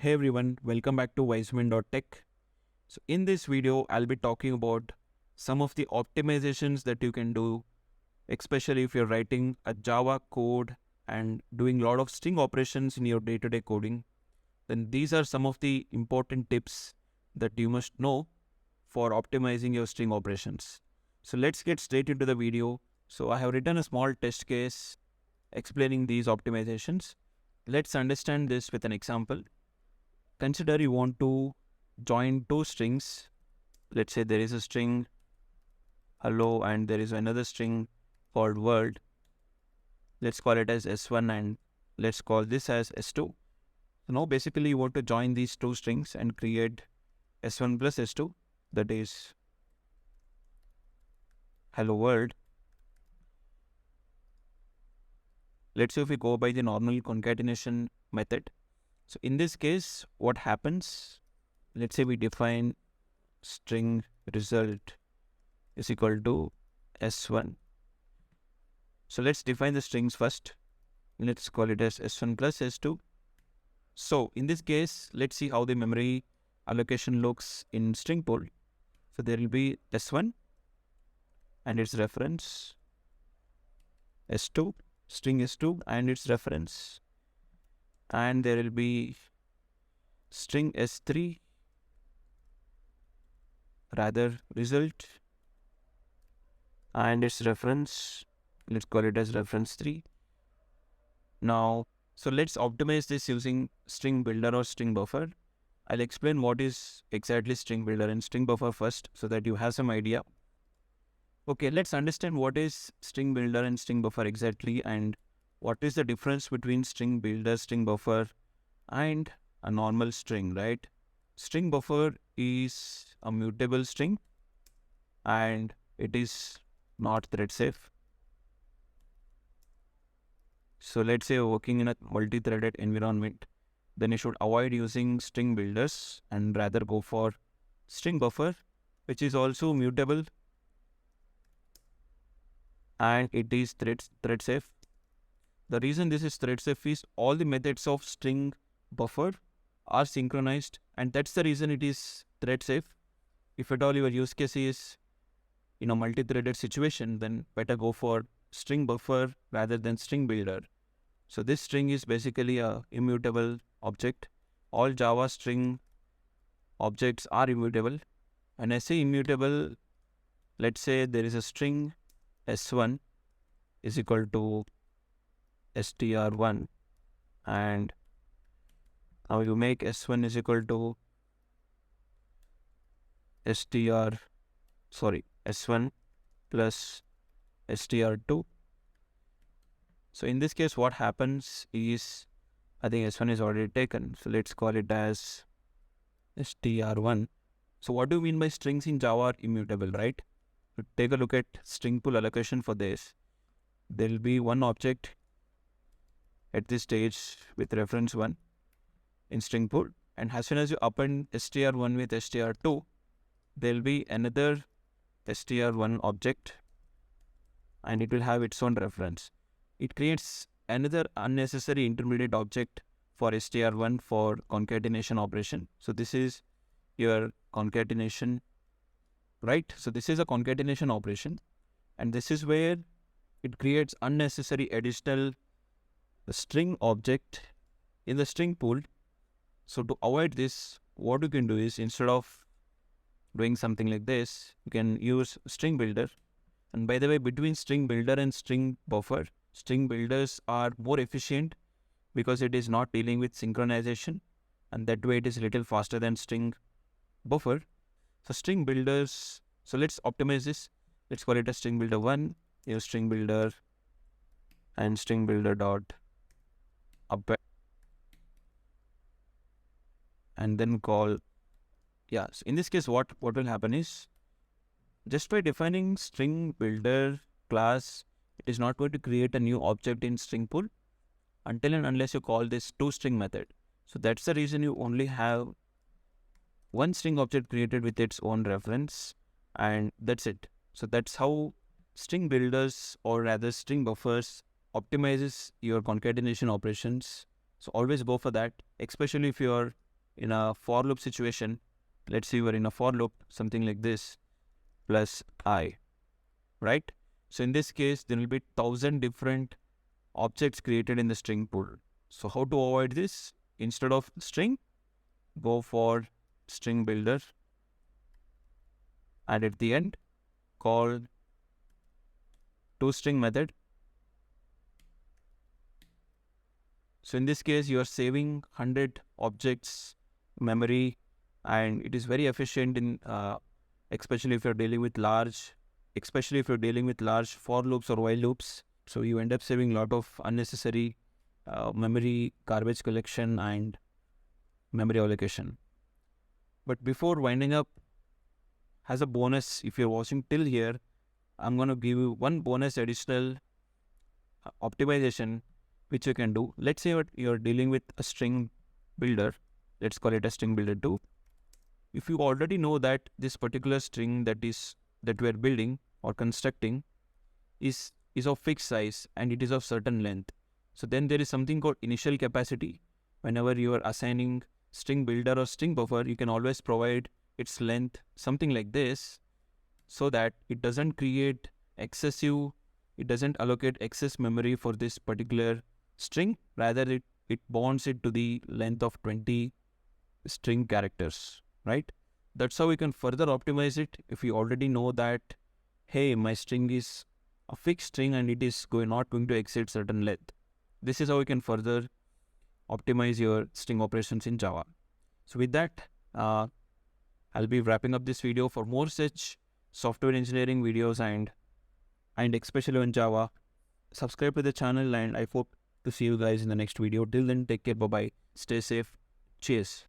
Hey everyone, welcome back to wiseman.tech. So in this video, I'll be talking about some of the optimizations that you can do, especially if you're writing a Java code and doing a lot of string operations in your day-to-day coding. Then these are some of the important tips that you must know for optimizing your string operations. So let's get straight into the video. So I have written a small test case explaining these optimizations. Let's understand this with an example. Consider you want to join two strings. Let's say there is a string hello and there is another string called world. Let's call it as S1 and let's call this as S2. So now basically you want to join these two strings and create S1 plus S2, that is hello world. Let's say if we go by the normal concatenation method. So in this case, what happens? Let's say we define string result is equal to S1. So let's define the strings first. Let's call it as S1 plus S2. So in this case, let's see how the memory allocation looks in string pool. So there will be S1 and its reference, S2, string S2 and its reference, and there will be string S3, rather result, and its reference. Let's call it as reference 3. Now, so let's optimize this using string builder or string buffer. I'll explain what is exactly string builder and string buffer first so that you have some idea. Okay, let's understand what is string builder and string buffer exactly and what is the difference between string builder, string buffer and a normal string, right? String buffer is a mutable string and it is not thread safe. So let's say you're working in a multi-threaded environment, then you should avoid using string builders and rather go for string buffer, which is also mutable and it is thread safe. The reason this is thread safe is all the methods of string buffer are synchronized and that's the reason it is thread safe. If at all your use case is in a multi-threaded situation, then better go for string buffer rather than string builder. So this string is basically a immutable object. All Java string objects are immutable. And I say immutable, let's say there is a string S1 is equal to str1 and now you make S1 is equal to S1 plus str2. So in this case, what happens is, I think S1 is already taken. So let's call it as str1. So what do you mean by strings in Java are immutable, right? So take a look at string pool allocation for this. There will be one object at this stage with reference 1 in string pool. And as soon as you append str1 with str2, there will be another str1 object and it will have its own reference. It creates another unnecessary intermediate object for str1 for concatenation operation. So this is your concatenation, right? So this is a concatenation operation and this is where it creates unnecessary additional string object in the string pool. So to avoid this, what you can do is instead of doing something like this, you can use string builder. And by the way, between string builder and string buffer, string builders are more efficient because it is not dealing with synchronization and that way it is a little faster than string buffer. So string builders, so let's optimize this. Let's call it a string builder 1, use string builder and string builder dot append and then call, yeah. So in this case, what will happen is just by defining string builder class, it is not going to create a new object in string pool until and unless you call this toString method. So that's the reason you only have one string object created with its own reference and that's it. So that's how string builders or rather string buffers optimizes your concatenation operations. So always go for that, especially if you're in a for loop situation, let's say you are in a for loop, something like this, plus I, right? So in this case, there will be 1,000 different objects created in the string pool. So how to avoid this? Instead of string, go for string builder, and at the end, call toString method. So in this case, you are saving 100 objects memory, and it is very efficient in especially if you're dealing with large for loops or while loops. So you end up saving a lot of unnecessary memory garbage collection and memory allocation. But before winding up, as a bonus, if you're watching till here, I'm going to give you one bonus additional optimization which you can do. Let's say you're dealing with a string builder. Let's call it a string builder 2. If you already know that this particular string that we are building or constructing is of fixed size and it is of certain length, so then there is something called initial capacity. Whenever you are assigning string builder or string buffer, you can always provide its length something like this, so that it doesn't allocate excess memory for this particular string. Rather, it bonds it to the length of 20 string characters, right? That's how we can further optimize it. If you already know that, hey, my string is a fixed string and it is not going to exceed certain length. This is how we can further optimize your string operations in Java. So with that, I'll be wrapping up this video. For more such software engineering videos and especially on Java, subscribe to the channel, and I hope to see you guys in the next video. Till then, take care. Bye bye. Stay safe. Cheers.